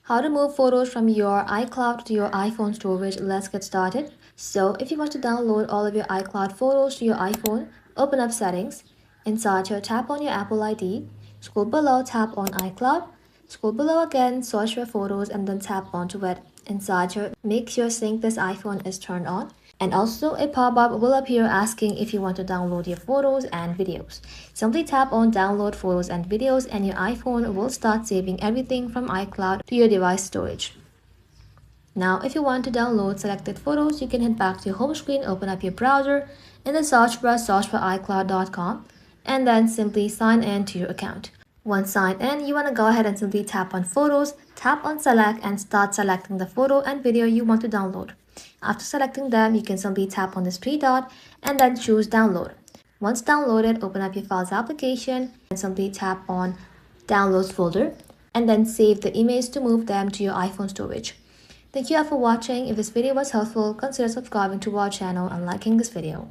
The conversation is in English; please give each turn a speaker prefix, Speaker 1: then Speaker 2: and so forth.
Speaker 1: How to move photos from your iCloud to your iPhone storage. Let's get started. So if you want to download all of your iCloud photos to your iPhone, open up settings. Inside here, tap on your Apple ID. Scroll below, tap on iCloud. Scroll below again, search for photos and then tap onto it. Inside here, make sure sync this iPhone is turned on. And also a pop-up will appear asking if you want to download your photos and videos. Simply tap on download photos and videos and your iPhone will start saving everything from iCloud to your device storage. Now if you want to download selected photos, you can head back to your home screen, open up your browser, in the search bar search for iCloud.com and then simply sign in to your account. Once signed in, you want to go ahead and simply tap on photos, tap on select and start selecting the photo and video you want to download. After selecting them, you can simply tap on this three dot and then choose download. Once downloaded, open up your files application and simply tap on downloads folder and then save the image to move them to your iPhone storage. Thank you all for watching. If this video was helpful, consider subscribing to our channel and liking this video.